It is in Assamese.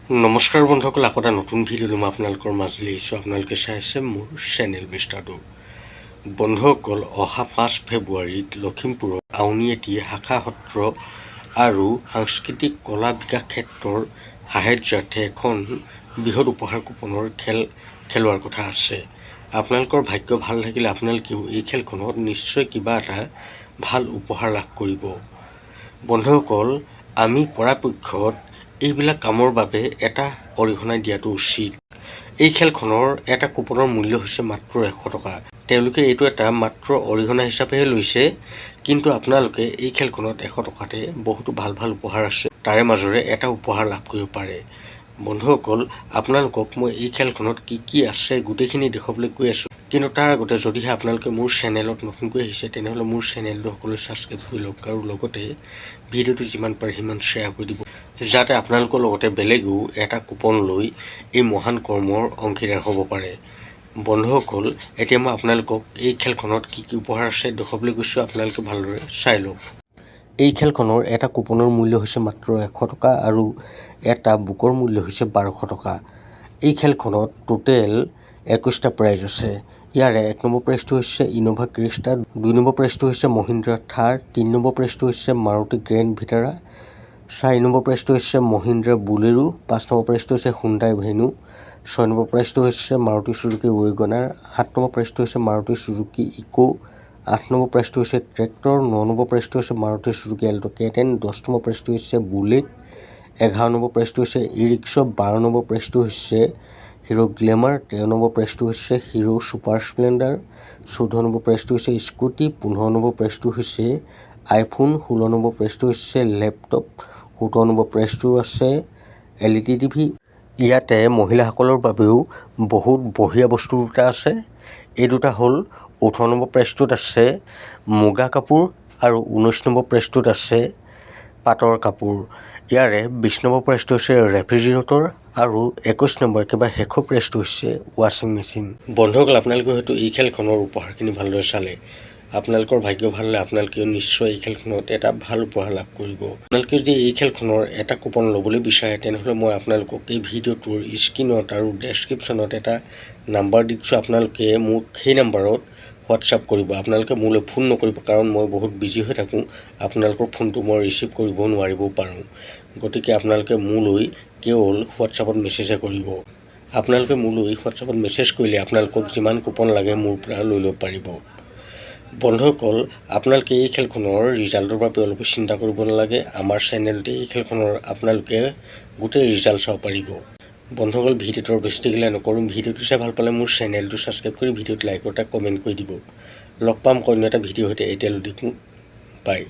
নমস্কাৰ বন্ধুসকল, আকৌ এটা নতুন ভিডিঅ' মই আপোনালোকৰ মাজলৈ আহিছোঁ। আপোনালোকে চাই আছে মোৰ চেনেল মিষ্টাৰ ডু। বন্ধুসকল, অহা 5 ফেব্ৰুৱাৰীত লখিমপুৰৰ আউনীআটী শাখা সত্ৰ আৰু সাংস্কৃতিক কলা বিকাশ ক্ষেত্ৰৰ সাহায্যাৰ্থে এখন বৃহৎ উপহাৰ কুপনৰ খেল খেলোৱাৰ কথা আছে। আপোনালোকৰ ভাগ্য ভাল থাকিলে আপোনালোকেও এই খেলখনত নিশ্চয় কিবা এটা ভাল উপহাৰ লাভ কৰিব। বন্ধুসকল, আমি পৰাপক্ষত এইবিলাক কামৰ বাবে এটা অৰিহণা দিয়াটো উচিত। এই খেলখনৰ এটা কুপনৰ মূল্য হৈছে মাত্ৰ 100 টকা। তেওঁলোকে এইটো এটা মাত্ৰ অৰিহণা হিচাপেহে লৈছে, কিন্তু আপোনালোকে এই খেলখনত 100 টকাতে বহুতো ভাল ভাল উপহাৰ আছে, তাৰে মাজৰে এটা উপহাৰ লাভ কৰিব পাৰে। বন্ধুসকল, আপোনালোকক মই এই খেলখনত কি কি আছে গোটেইখিনি দেখুৱাবলৈ কৈ আছোঁ, কিন্তু তাৰ আগতে যদিহে আপোনালোকে মোৰ চেনেলত নতুনকৈ আহিছে তেনেহ'লে মোৰ চেনেলটো সকলোৱে ছাবস্ক্ৰাইব কৰি লওক আৰু লগতে ভিডিঅ'টো যিমান পাৰে সিমান শ্বেয়াৰ কৰি দিব, যাতে আপোনালোকৰ লগতে বেলেগেও এটা কুপন লৈ এই মহান কৰ্মৰ অংশীদাৰ হ'ব পাৰে। বন্ধুসকল, এতিয়া মই আপোনালোকক এই খেলখনত কি কি উপহাৰ আছে দেখুৱাবলৈ গৈছোঁ, আপোনালোকে ভালদৰে চাই লওক। এই খেলখনৰ এটা কুপনৰ মূল্য হৈছে মাত্ৰ 100 টকা আৰু এটা বুকৰ মূল্য হৈছে 1200 টকা। এই খেলখনত টোটেল 21টা প্ৰাইজ আছে। ইয়াৰে 1 নম্বৰ প্ৰাইজটো হৈছে ইন'ভা ক্ৰিষ্টা, 2 নম্বৰ প্ৰাইজটো হৈছে মহিন্দ্ৰা থাৰ, 3 নম্বৰ প্ৰাইজটো হৈছে মাৰুতি গ্ৰেণ্ড ভিটাৰা, 4 নম্বৰ প্ৰাইজটো হৈছে মহিন্দ্ৰা বুলেৰো, 5 নম্বৰ প্ৰাইজটো হৈছে হুণ্ডাই ভেনু, 6 নম্বৰ প্ৰাইজটো হৈছে মাৰুতি চুজুকি ৱেগনাৰ, 7 নম্বৰ প্ৰাইজটো হৈছে মাৰুতি চুজুকি ইকো, 8 নম্বৰ প্ৰাইজটো হৈছে ট্ৰেক্টৰ, 9 নম্বৰ প্ৰাইজটো হৈছে Maruti Suzuki Alto K10, 10 number প্ৰাইজটো হৈছে বুলেট, 11 নম্বৰ প্ৰাইজটো হৈছে ই ৰিক্সা, 12 নম্বৰ প্ৰাইজটো হৈছে হিৰো গ্লেমাৰ, 13 নম্বৰ প্ৰাইজটো হৈছে হিৰো ছুপাৰ স্প্লেণ্ডাৰ, 14 নম্বৰ প্ৰাইজটো হৈছে স্কুটি, 15 নম্বৰ প্ৰাইজটো হৈছে আইফোন, 16 নম্বৰ প্ৰাইজটো হৈছে লেপটপ, 17 নম্বৰ প্ৰাইজটো আছে LED টিভি। ইয়াতে মহিলাসকলৰ বাবেও বহুত বঢ়িয়া বস্তু দুটা আছে। এই দুটা হ'ল 18 নম্বৰ প্ৰাইজটোত আছে মুগা কাপোৰ আৰু 19 নম্বৰ প্ৰাইজটোত আছে পাটৰ কাপোৰ। ইয়াৰে 20 নম্বৰ প্ৰাইজটো হৈছে ৰেফ্ৰিজিৰেটৰ আৰু 21 নম্বৰ একেবাৰে শেষৰ প্ৰাইজটো হৈছে ৱাশ্বিং মেচিন। বন্ধুসকল, আপোনালোকে হয়তো এই খেলখনৰ উপহাৰখিনি ভালদৰে চালে। আপোনালোকৰ ভাগ্য ভাল হ'লে আপোনালোকেও নিশ্চয় এই খেলখনত এটা ভাল উপহাৰ লাভ কৰিব। আপোনালোকে যদি এই খেলখনৰ এটা কুপন ল'বলৈ বিচাৰে তেনেহ'লে মই আপোনালোকক এই ভিডিঅ'টোৰ স্ক্ৰীনত আৰু ডেছক্ৰিপশ্যনত এটা নাম্বাৰ দি দিছোঁ। আপোনালোকে মোক সেই নাম্বাৰত হোৱাটছআপ কৰিব। আপোনালোকে মোলৈ ফোন নকৰিব, কাৰণ মই বহুত বিজি হৈ থাকোঁ। আপোনালোকৰ ফোনটো মই ৰিচিভ কৰিব নোৱাৰিবও পাৰোঁ। গতিকে আপোনালোকে মোলৈ কেৱল হোৱাটছআপত মেছেজহে কৰিব। আপোনালোকে মোলৈ হোৱাটছআপত মেছেজ কৰিলে আপোনালোকক যিমান কুপন লাগে মোৰ পৰা লৈ ল'ব পাৰিব। বন্ধুসকল, আপোনালোকে এই খেলখনৰ ৰিজাল্টৰ বাবে অলপ চিন্তা কৰিব নালাগে। আমাৰ চেনেলতে এই খেলখনৰ আপোনালোকে গোটেই ৰিজাল্ট চাব পাৰিব। বন্ধুসকল, ভিডিঅ'টো বেছি দীঘলীয়া নকৰোঁ। ভিডিঅ'টো চাই ভাল পালে মোৰ চেনেলটো ছাবস্ক্ৰাইব কৰি ভিডিঅ'টো লাইক আৰু এটা কমেণ্ট কৰি দিব। লগ পাম অন্য এটা ভিডিঅ' সৈতে। এতিয়ালৈ দেখোঁ, বাই।